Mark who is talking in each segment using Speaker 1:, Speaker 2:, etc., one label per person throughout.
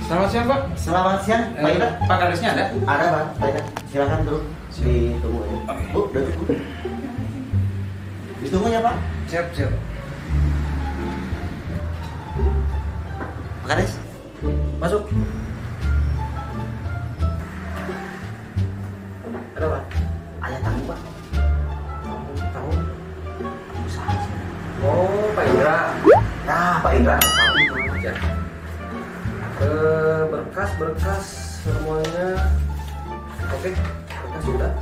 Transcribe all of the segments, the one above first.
Speaker 1: Selamat siang Pak.
Speaker 2: Selamat siang, Pak Ida.
Speaker 1: Pak Kadesnya ada?
Speaker 2: Ada Pak, Pak Ida. Silakan dulu. Ditunggu ya. Bu, udah tunggu. Ditunggu ya Pak.
Speaker 1: Siap.
Speaker 2: Pak Kades, masuk. Ada Pak. Ayah tamu Pak. Tamu. Usaha sih.
Speaker 1: Oh, Pak Indra.
Speaker 2: Nah, Pak Indra.
Speaker 1: Ya. Berkas semuanya. Oke, berkas sudah.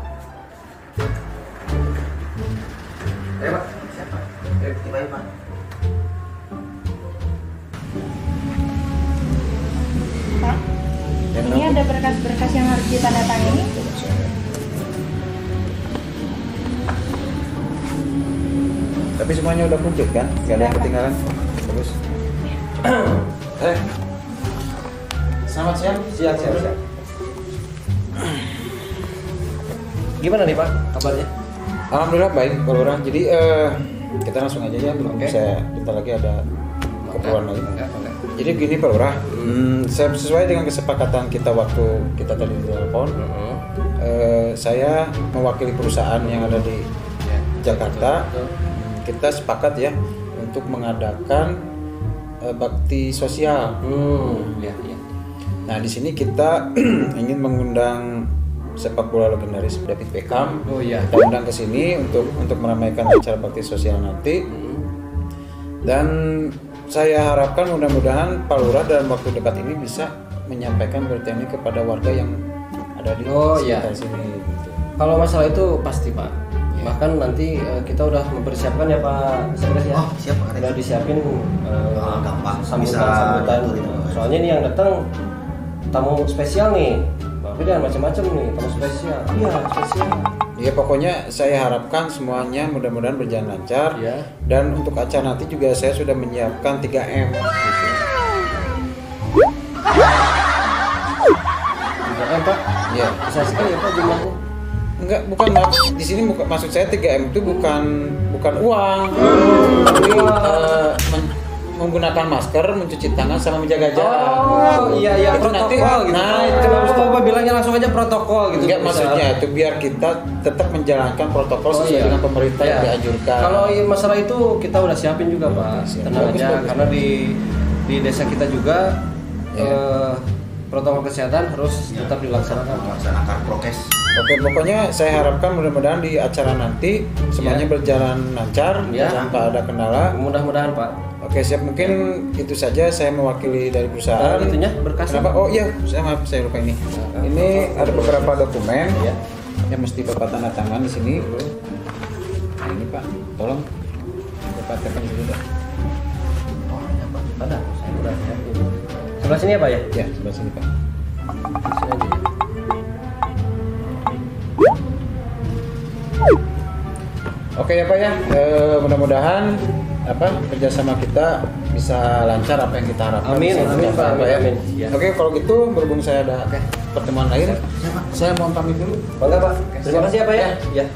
Speaker 1: Ayo Pak.
Speaker 2: Siapa?
Speaker 1: Ayo.
Speaker 2: Tiba ya Pak.
Speaker 3: Pak, ini ada berkas-berkas yang harus ditandatangani.
Speaker 1: Tapi semuanya udah komplit kan? Gak ada yang ketinggalan. Bagus. Selamat siang.
Speaker 4: Siap. Gimana nih Pak kabarnya?
Speaker 1: Alhamdulillah baik Pak Lurah. Jadi kita langsung aja ya. Belum
Speaker 4: Oke.
Speaker 1: saya bentar lagi ada keperluan lagi.
Speaker 4: Enggak.
Speaker 1: Jadi gini Pak Lurah, sesuai dengan kesepakatan kita waktu kita tadi di telepon, saya mewakili perusahaan yang ada di Jakarta.
Speaker 4: Betul.
Speaker 1: Kita sepakat ya untuk mengadakan bakti sosial.
Speaker 4: Iya.
Speaker 1: Nah di sini kita ingin mengundang sepak bola legendaris David Beckham.
Speaker 4: Oh iya.
Speaker 1: Kita undang ke sini untuk meramaikan acara bakti sosial nanti. Dan saya harapkan mudah-mudahan Pak Lurah dalam waktu dekat ini bisa menyampaikan berita ini kepada warga yang ada di sekitar sini. Gitu.
Speaker 4: Kalau masalah itu pasti Pak. Bahkan nanti kita udah mempersiapkan ya Pak Sekdes ya.
Speaker 2: Oh, siap Pak.
Speaker 4: Udah disiapin
Speaker 2: gampang.
Speaker 4: sambutan.
Speaker 2: Bisa gitu.
Speaker 4: Soalnya ini yang datang tamu spesial nih. Tapi jangan macam-macam nih, tamu spesial. Iya, spesial.
Speaker 1: Ya pokoknya saya harapkan semuanya mudah-mudahan berjalan lancar.
Speaker 4: Iya.
Speaker 1: Dan untuk acara nanti juga saya sudah menyiapkan 3M.
Speaker 4: Jangan Pak.
Speaker 1: Ya.
Speaker 4: Bisa sekali ya Pak jumlahnya.
Speaker 1: Enggak, bukan di sini maksud saya 3M itu bukan uang, tapi menggunakan masker, mencuci tangan, sama menjaga jarak.
Speaker 4: Oh iya
Speaker 1: Itu
Speaker 4: protokol
Speaker 1: nanti,
Speaker 4: gitu.
Speaker 1: nah itu
Speaker 4: Kenapa
Speaker 1: harus
Speaker 4: Bapak bilangnya langsung aja protokol gitu?
Speaker 1: enggak
Speaker 4: Bisa.
Speaker 1: maksudnya itu biar kita tetap menjalankan protokol sesuai dengan pemerintah yang
Speaker 4: Iya.
Speaker 1: dianjurkan.
Speaker 4: Kalau masalah itu kita udah siapin juga Pak.
Speaker 1: Siap.
Speaker 4: Tenang
Speaker 1: Bagus,
Speaker 4: aja
Speaker 1: bagus.
Speaker 4: karena di desa kita juga protokol kesehatan harus tetap dilaksanakan.
Speaker 2: Melaksanakan prokes.
Speaker 1: Oke, pokoknya saya harapkan mudah-mudahan di acara nanti semuanya berjalan lancar,
Speaker 4: Ya.
Speaker 1: tanpa ada kendala.
Speaker 4: Mudah-mudahan Pak.
Speaker 1: Oke, siap, mungkin itu saja saya mewakili dari perusahaan.
Speaker 4: Itunya berkasnya.
Speaker 1: Kenapa? Oh iya, saya lupa ini. Ini ada beberapa dokumen
Speaker 4: Ya.
Speaker 1: yang mesti Bapak tanda tangan di sini. Nah, ini Pak, tolong Bapak tekan dulu dah.
Speaker 4: Oh, ya Pak. Ada. Saya udah siapin. Sebelah sini ya Pak ya?
Speaker 1: Ya, sebelah sini Pak.
Speaker 4: Sini aja.
Speaker 1: Oke ya Pak ya, mudah-mudahan kerjasama kita bisa lancar apa yang kita harapkan.
Speaker 4: Amin,
Speaker 1: Bisa
Speaker 4: amin,
Speaker 1: tercapai,
Speaker 4: Pak,
Speaker 1: ya.
Speaker 4: amin. Ya.
Speaker 1: Oke, kalau gitu berhubung saya ada pertemuan lain, saya mau pamit dulu.
Speaker 4: Bangga Pak. Terima kasih ya Pak ya. Ya.